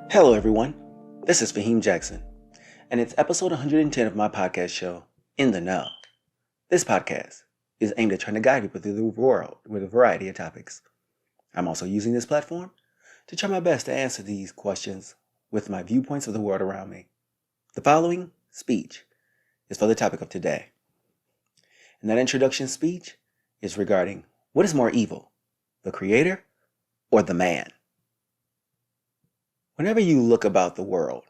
Hello, everyone. This is Faheem Jackson, and it's episode 110 of my podcast show, In the Know. This podcast is aimed at trying to guide people through the world with a variety of topics. I'm also using this platform to try my best to answer these questions with my viewpoints of the world around me. The following speech is for the topic of today. And that introduction speech is regarding what is more evil, the creator or the man? Whenever you look about the world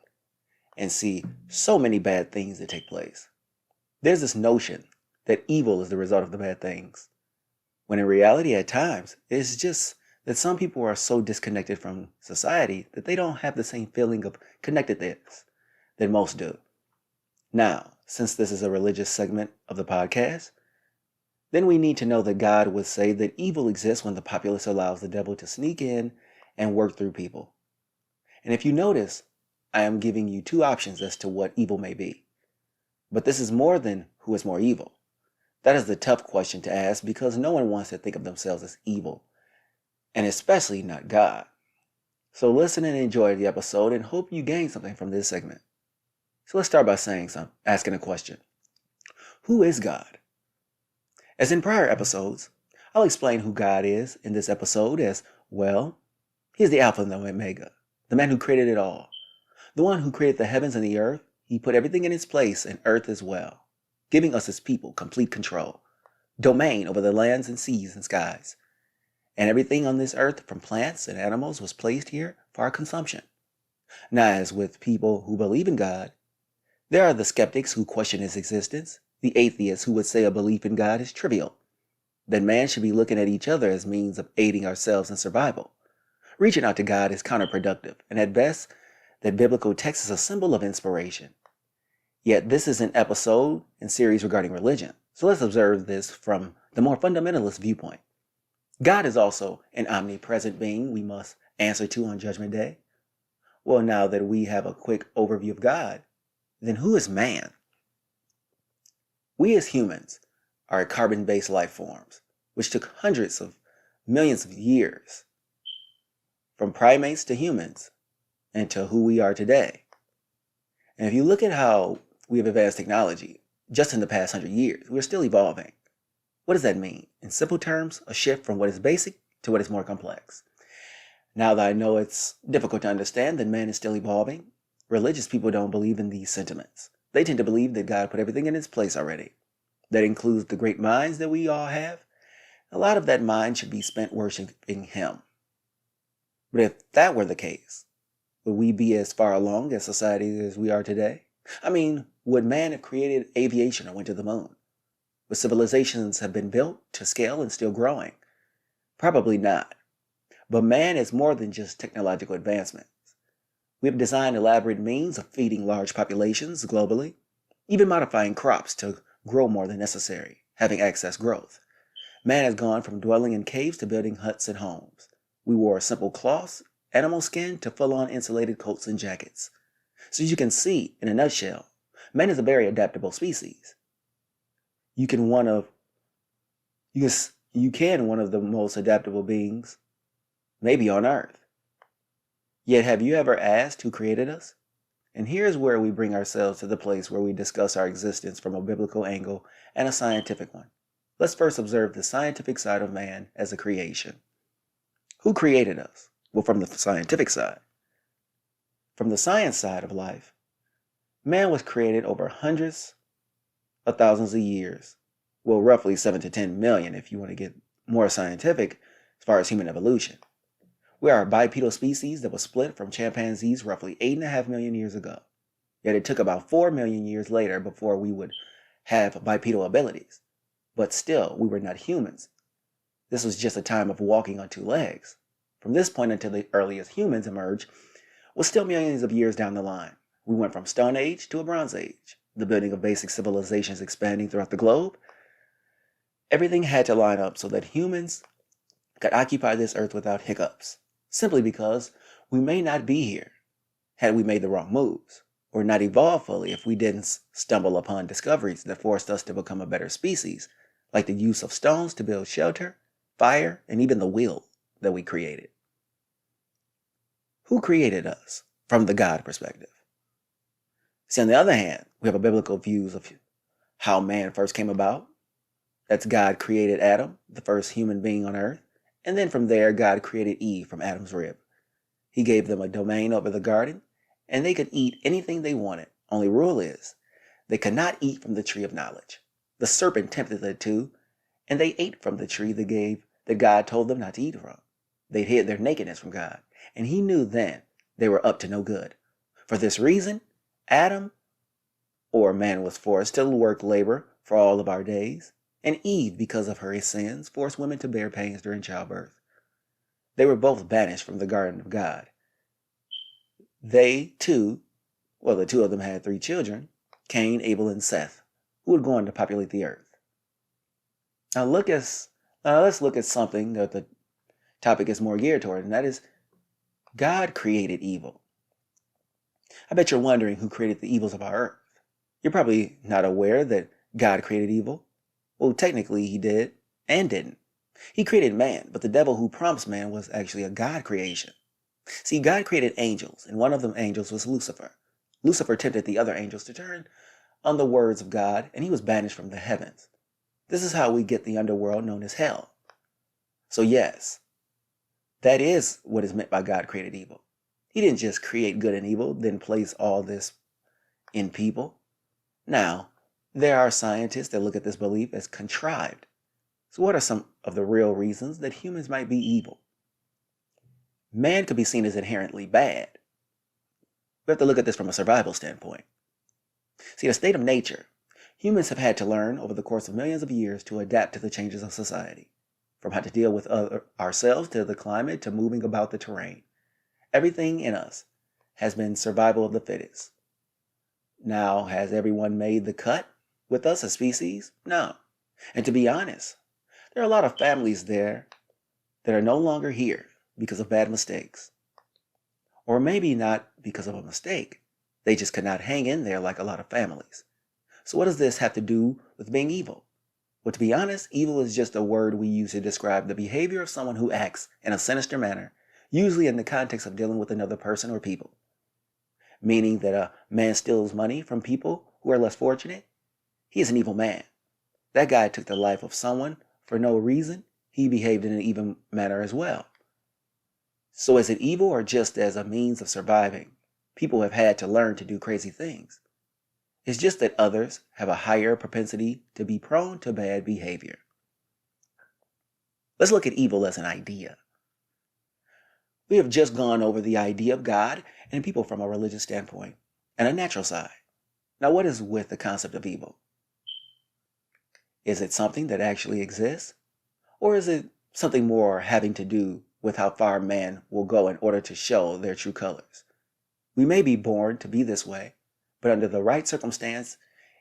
and see so many bad things that take place, there's this notion that evil is the result of the bad things, when in reality at times it's just that some people are so disconnected from society that they don't have the same feeling of connectedness that most do. Now, since this is a religious segment of the podcast, then we need to know that God would say that evil exists when the populace allows the devil to sneak in and work through people. And if you notice, I am giving you two options as to what evil may be. But this is more than who is more evil. That is the tough question to ask because no one wants to think of themselves as evil, and especially not God. So listen and enjoy the episode and hope you gain something from this segment. So let's start by asking a question. Who is God? As in prior episodes, I'll explain who God is in this episode as, well, He is the Alpha and the Omega, the man who created it all. The one who created the heavens and the earth. He put everything in its place and earth as well, giving us as people complete control, domain over the lands and seas and skies. And everything on this earth from plants and animals was placed here for our consumption. Now, as with people who believe in God, there are the skeptics who question his existence, the atheists who would say a belief in God is trivial, that man should be looking at each other as means of aiding ourselves in survival. Reaching out to God is counterproductive, and at best, that biblical text is a symbol of inspiration. Yet this is an episode and series regarding religion, so let's observe this from the more fundamentalist viewpoint. God is also an omnipresent being we must answer to on Judgment Day. Well, now that we have a quick overview of God, then who is man? We as humans are carbon-based life forms, which took hundreds of millions of years from primates to humans, and to who we are today. And if you look at how we have advanced technology, just in the past 100 years, we're still evolving. What does that mean? In simple terms, a shift from what is basic to what is more complex. Now that I know it's difficult to understand that man is still evolving, religious people don't believe in these sentiments. They tend to believe that God put everything in its place already. That includes the great minds that we all have. A lot of that mind should be spent worshiping Him. But if that were the case, would we be as far along as society as we are today? I mean, would man have created aviation or went to the moon? Would civilizations have been built to scale and still growing? Probably not. But man is more than just technological advancements. We have designed elaborate means of feeding large populations globally, even modifying crops to grow more than necessary, having excess growth. Man has gone from dwelling in caves to building huts and homes. We wore simple cloths, animal skin, to full-on insulated coats and jackets. So as you can see, in a nutshell, man is a very adaptable species. You can one of the most adaptable beings, maybe on Earth. Yet have you ever asked who created us? And here's where we bring ourselves to the place where we discuss our existence from a biblical angle and a scientific one. Let's first observe the scientific side of man as a creation. Who created us? Well, from the scientific side. From the science side of life, man was created over hundreds of thousands of years. Well, roughly 7 to 10 million if you want to get more scientific as far as human evolution. We are a bipedal species that was split from chimpanzees roughly 8.5 million years ago. Yet it took about 4 million years later before we would have bipedal abilities. But still, we were not humans. This was just a time of walking on two legs. From this point until the earliest humans emerged was still millions of years down the line. We went from Stone Age to a Bronze Age, the building of basic civilizations expanding throughout the globe. Everything had to line up so that humans could occupy this earth without hiccups, simply because we may not be here had we made the wrong moves, or not evolved fully if we didn't stumble upon discoveries that forced us to become a better species, like the use of stones to build shelter, fire, and even the wheel that we created. Who created us? from the God perspective. See, on the other hand, we have a biblical views of how man first came about. That's God created Adam, the first human being on earth. And then from there, God created Eve from Adam's rib. He gave them a domain over the garden, and they could eat anything they wanted. Only rule is, they could not eat from the tree of knowledge. The serpent tempted them to, and they ate from the tree that God told them not to eat from. They hid their nakedness from God, and he knew then they were up to no good. For this reason, Adam, or man, was forced to work labor for all of our days, and Eve, because of her sins, forced women to bear pains during childbirth. They were both banished from the garden of God. They, too, the two of them had 3 children, Cain, Abel, and Seth, who would go on to populate the earth. Now let's look at something that the topic is more geared toward, and that is God created evil. I bet you're wondering who created the evils of our earth. You're probably not aware that God created evil. Well, technically he did and didn't. He created man, but the devil who prompts man was actually a God creation. See, God created angels, and one of them angels was Lucifer. Lucifer tempted the other angels to turn on the words of God, and he was banished from the heavens. This is how we get the underworld known as hell. So yes, that is what is meant by God created evil. He didn't just create good and evil, then place all this in people. Now, there are scientists that look at this belief as contrived. So what are some of the real reasons that humans might be evil? Man could be seen as inherently bad. We have to look at this from a survival standpoint. See, the state of nature, humans have had to learn over the course of millions of years to adapt to the changes of society, from how to deal with ourselves to the climate to moving about the terrain. Everything in us has been survival of the fittest. Now, has everyone made the cut with us as species? No. And to be honest, there are a lot of families there that are no longer here because of bad mistakes. Or maybe not because of a mistake. They just could not hang in there like a lot of families. So what does this have to do with being evil? Well, to be honest, evil is just a word we use to describe the behavior of someone who acts in a sinister manner, usually in the context of dealing with another person or people. Meaning that a man steals money from people who are less fortunate, he is an evil man. That guy took the life of someone for no reason. He behaved in an evil manner as well. So is it evil, or just as a means of surviving? People have had to learn to do crazy things. It's just that others have a higher propensity to be prone to bad behavior. Let's look at evil as an idea. We have just gone over the idea of God and people from a religious standpoint and a natural side. Now, what is with the concept of evil? Is it something that actually exists? Or is it something more having to do with how far man will go in order to show their true colors? We may be born to be this way, but under the right circumstance,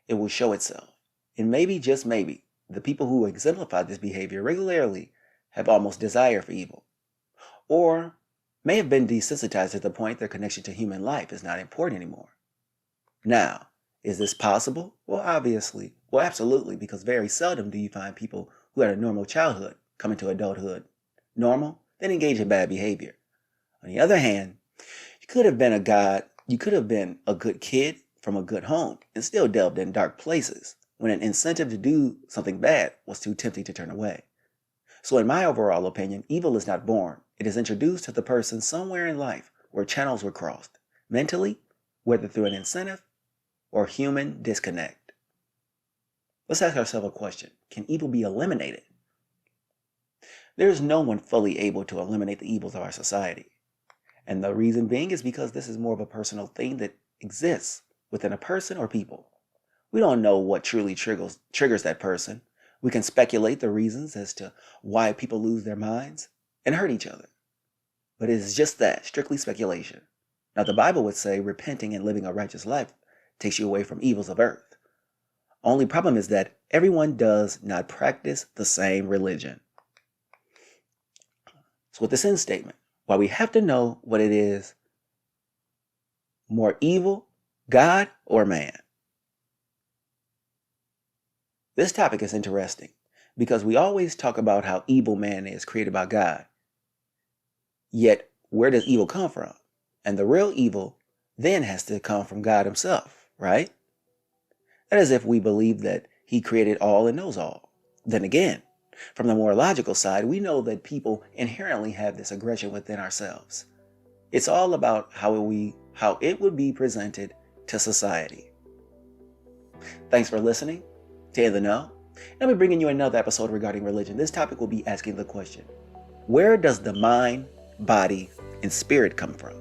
it will show itself. And maybe, just maybe, the people who exemplify this behavior regularly have almost desire for evil, or may have been desensitized to the point their connection to human life is not important anymore. Now, is this possible? Well, absolutely, because very seldom do you find people who had a normal childhood come into adulthood normal, then engage in bad behavior. On the other hand, you could have been a good kid from a good home and still delved in dark places when an incentive to do something bad was too tempting to turn away. So in my overall opinion, evil is not born. It is introduced to the person somewhere in life where channels were crossed, mentally, whether through an incentive or human disconnect. Let's ask ourselves a question. Can evil be eliminated? There is no one fully able to eliminate the evils of our society. And the reason being is because this is more of a personal thing that exists within a person or people. We don't know what truly triggers that person. We can speculate the reasons as to why people lose their minds and hurt each other. But it is just that, strictly speculation. Now, the Bible would say repenting and living a righteous life takes you away from evils of earth. Only problem is that everyone does not practice the same religion. So with this end statement, while we have to know what it is, more evil, God or man? This topic is interesting because we always talk about how evil man is created by God. Yet, where does evil come from? And the real evil then has to come from God himself, right? That is if we believe that he created all and knows all. Then again, from the more logical side, we know that people inherently have this aggression within ourselves. It's all about how it would be presented to society. Thanks for listening to In the Know. I'll be bringing you another episode regarding religion. This topic will be asking the question, where does the mind, body, and spirit come from?